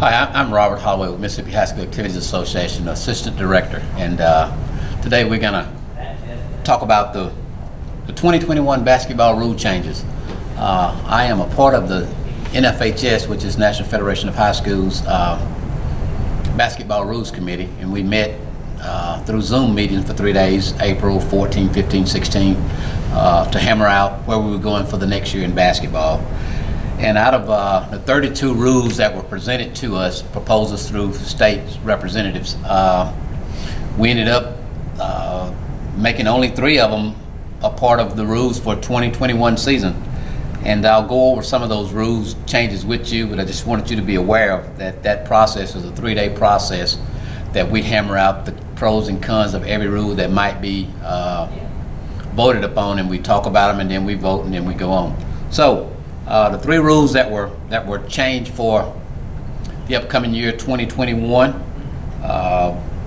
Hi, I'm Robert Holloway with Mississippi High School Activities Association, Assistant Director, and today we're going to talk about the 2021 basketball rule changes. I am a part of the NFHS, which is National Federation of High Schools Basketball Rules Committee, and we met through Zoom meetings for 3 days, April 14, 15, 16, to hammer out where we were going for the next year in basketball. And out of the 32 rules that were presented to us, proposals through state representatives, we ended up making only 3 of them a part of the rules for 2021 season. And I'll go over some of those rules changes with you, but I just wanted you to be aware of that process is a 3-day process that we hammer out the pros and cons of every rule that might be voted upon, and we talk about them, and then we vote, and then we go on. So the 3 rules that were changed for the upcoming year 2021.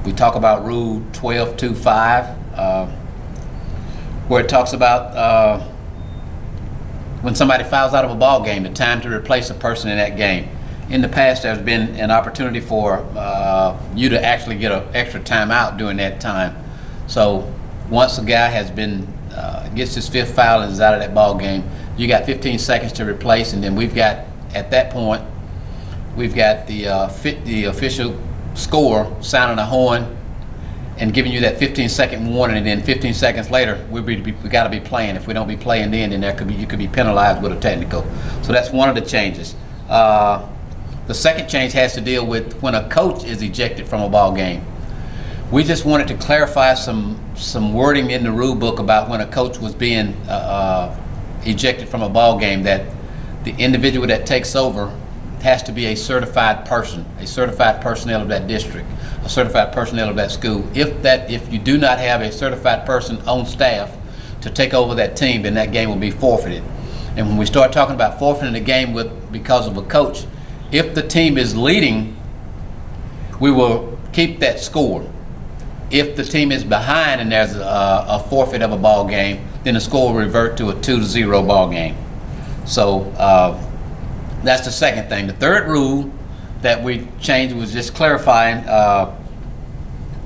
We talk about Rule 12.25, where it talks about when somebody fouls out of a ball game, the time to replace a person in that game. In the past, there's been an opportunity for you to actually get an extra timeout during that time. So once a guy has been gets his 5th foul and is out of that ball game, you got 15 seconds to replace, and then we've got, at that point, we've got the official score sounding a horn and giving you that 15-second warning, and then 15 seconds later, we got to be playing. If we don't be playing then you could be penalized with a technical. So that's one of the changes. The second change has to deal with when a coach is ejected from a ball game. We just wanted to clarify some wording in the rule book about when a coach was being ejected from a ball game, that the individual that takes over has to be a certified person, a certified personnel of that district, a certified personnel of that school. If you do not have a certified person on staff to take over that team, then that game will be forfeited. And when we start talking about forfeiting the game because of a coach, if the team is leading, we will keep that score. If the team is behind and there's a forfeit of a ball game, then the score will revert to a 2-0 ball game. So that's the second thing. The third rule that we changed was just clarifying.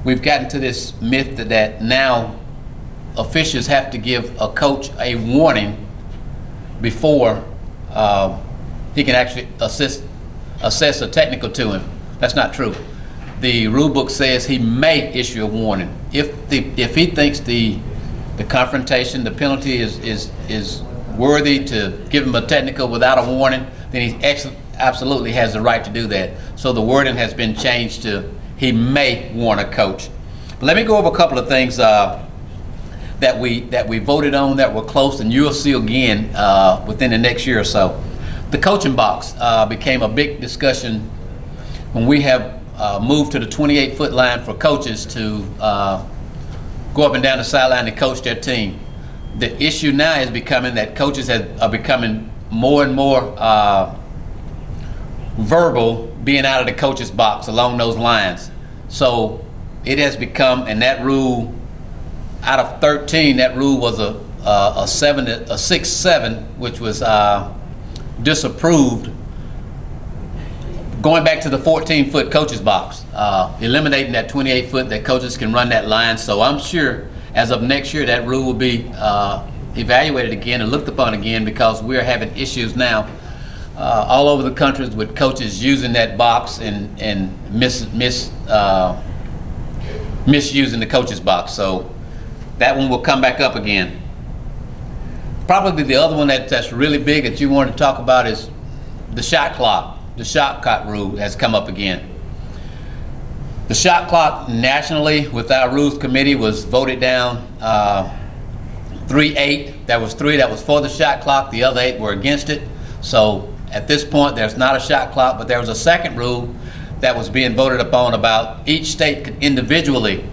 We've gotten to this myth that now officials have to give a coach a warning before he can actually assess a technical to him. That's not true. The rule book says he may issue a warning if he thinks the confrontation, the penalty is worthy to give him a technical without a warning. Then he absolutely has the right to do that. So the wording has been changed to he may warn a coach. But let me go over a couple of things that we voted on that were close, and you'll see again within the next year or so. The coaching box became a big discussion when we have moved to the 28-foot line for coaches to go up and down the sideline to coach their team. The issue now is becoming that coaches are becoming more and more verbal being out of the coach's box along those lines. So it has become, and that rule, out of 13, that rule was a 6-7, which was disapproved, going back to the 14-foot coach's box, eliminating that 28-foot that coaches can run that line. So I'm sure as of next year that rule will be evaluated again and looked upon again, because we're having issues now all over the country with coaches using that box and misusing the coach's box. So that one will come back up again. Probably the other one that's really big that you wanted to talk about is the shot clock. The shot clock rule has come up again. The shot clock nationally with our rules committee was voted down 3-8. There was 3 that was for the shot clock. The other 8 were against it. So at this point, there's not a shot clock, but there was a second rule that was being voted upon about each state could individually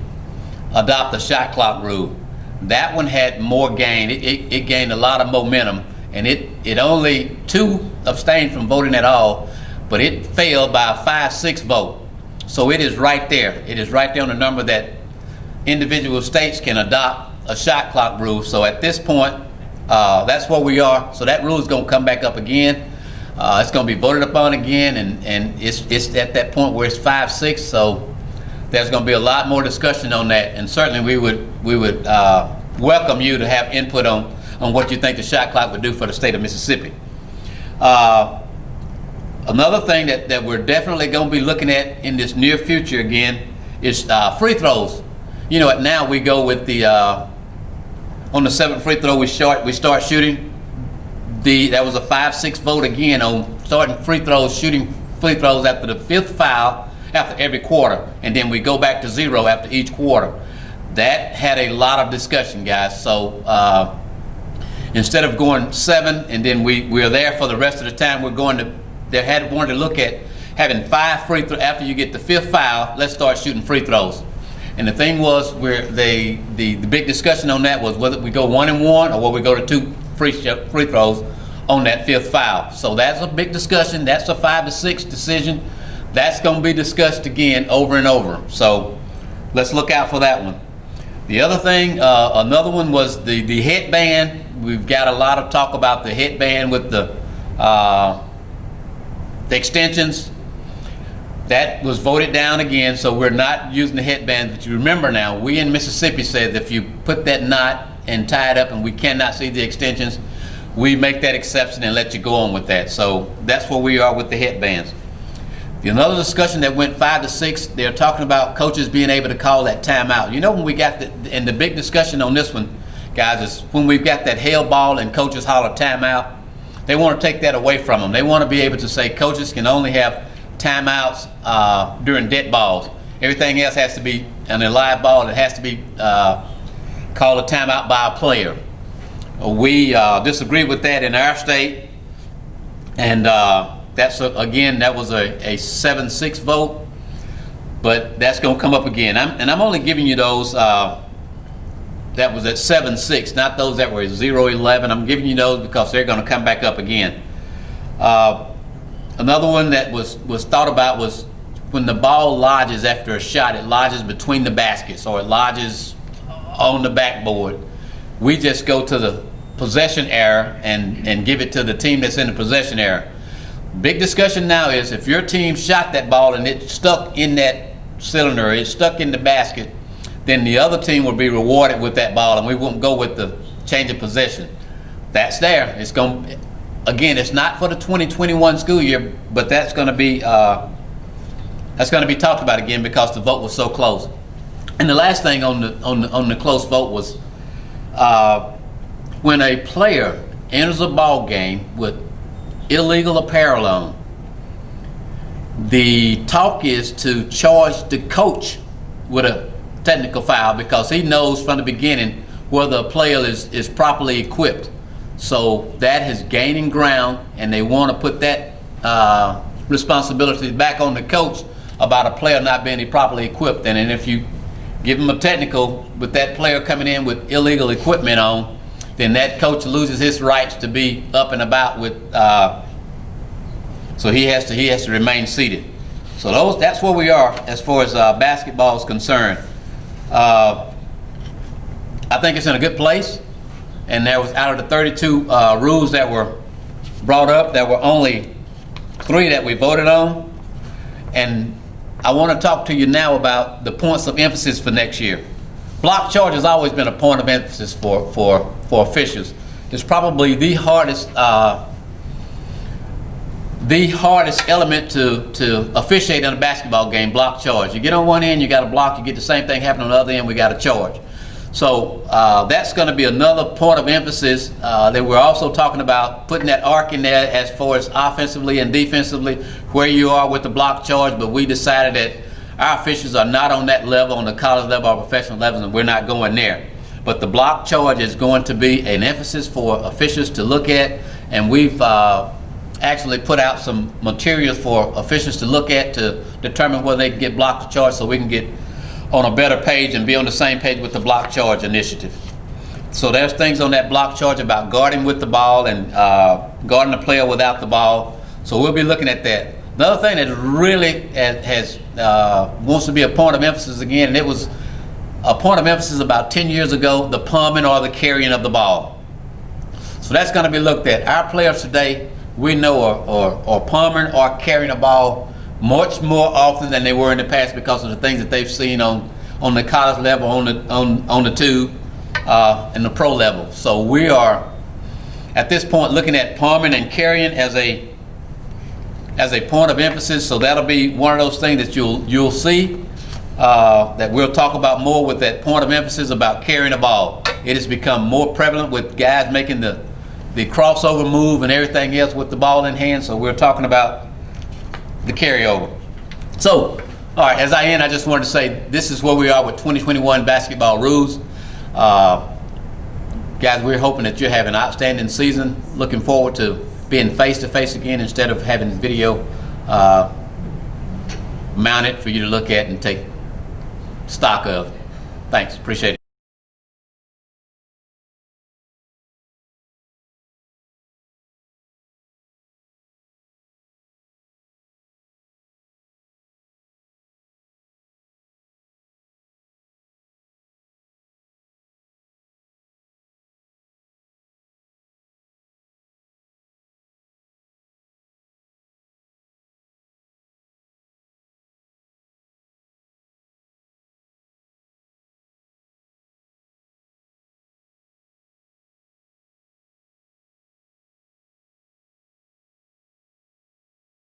adopt a shot clock rule. That one had more gain. It gained a lot of momentum, and it only 2 abstained from voting at all, but it failed by a 5-6 vote. So it is right there. It is right there on the number that individual states can adopt a shot clock rule. So at this point, that's where we are. So that rule is going to come back up again. It's going to be voted upon again, and it's at that point where it's 5-6. So there's going to be a lot more discussion on that, and certainly we would welcome you to have input on what you think the shot clock would do for the state of Mississippi. Another thing that we're definitely going to be looking at in this near future again is free throws. You know, now we go with the on the 7th free throw we start shooting. That was a 5-6 vote again on starting free throws, shooting free throws after the 5th foul after every quarter, and then we go back to 0 after each quarter. That had a lot of discussion, guys. So instead of going 7 and then we're there for the rest of the time, we're going to wanted to look at having 5 free throws after you get the 5th foul. Let's start shooting free throws. And the thing was, where the big discussion on that was whether we go 1 and 1 or whether we go to 2 free throws on that 5th foul. So that's a big discussion. That's a 5-6 decision. That's going to be discussed again over and over. So let's look out for that one. The other thing, another one was the headband. We've got a lot of talk about the headband with the extensions. That was voted down again, so we're not using the headband. But you remember now, we in Mississippi said that if you put that knot and tie it up and we cannot see the extensions, we make that exception and let you go on with that. So that's where we are with the headbands. Another discussion that went 5-6, they're talking about coaches being able to call that timeout. You know, when we got the big discussion on this one, guys, is when we've got that hell ball and coaches holler timeout, they want to take that away from them. They want to be able to say coaches can only have timeouts during dead balls. Everything else has to be on a live ball. It has to be called a timeout by a player. We disagree with that in our state, and that's again, that was a 7-6 vote, but that's going to come up again. I'm only giving you those that was at 7-6, not those that were at 0-11. I'm giving you those because they're going to come back up again. Another one that was thought about was when the ball lodges after a shot, it lodges between the baskets or it lodges on the backboard. We just go to the possession error and give it to the team that's in the possession error. Big discussion now is if your team shot that ball and it stuck in that cylinder, it stuck in the basket, then the other team will be rewarded with that ball, and we won't go with the change of possession. That's there. It's going, again, it's not for the 2021 school year, but that's going to be talked about again because the vote was so close. And the last thing on the close vote was when a player enters a ball game with illegal apparel on, the talk is to charge the coach with a technical foul because he knows from the beginning whether a player is properly equipped. So that is gaining ground, and they want to put that responsibility back on the coach about a player not being properly equipped. And if you give him a technical with that player coming in with illegal equipment on, then that coach loses his rights to be up and about with. So he has to remain seated. So that's where we are as far as basketball is concerned. I think it's in a good place. And there was, out of the 32 rules that were brought up, there were only 3 that we voted on. And I want to talk to you now about the points of emphasis for next year. Block charge has always been a point of emphasis for officials. It's probably the hardest element to officiate in a basketball game, block charge. You get on one end, you got to block. You get the same thing happen on the other end, we got to charge. So that's going to be another point of emphasis. That we're also talking about putting that arc in there as far as offensively and defensively, where you are with the block charge. But we decided that our officials are not on that level, on the college level or professional level, and we're not going there. But the block charge is going to be an emphasis for officials to look at, and we've actually put out some materials for officials to look at to determine whether they can get block charge, so we can get on a better page and be on the same page with the block charge initiative. So there's things on that block charge about guarding with the ball and guarding the player without the ball. So we'll be looking at that. Another thing that really wants to be a point of emphasis again, and it was a point of emphasis about 10 years ago, the palming or the carrying of the ball. So that's going to be looked at. Our players today we know are palming or carrying a ball much more often than they were in the past because of the things that they've seen on the college level, on the tube, and the pro level. So we are at this point looking at palming and carrying as a point of emphasis. So that'll be one of those things that you'll see that we'll talk about more with that point of emphasis about carrying a ball. It has become more prevalent with guys making the crossover move and everything else with the ball in hand. So we're talking about the carryover. So, all right, as I end, I just wanted to say this is where we are with 2021 basketball rules. Guys, we're hoping that you have an outstanding season. Looking forward to being face-to-face again instead of having video mounted for you to look at and take stock of. Thanks, appreciate it.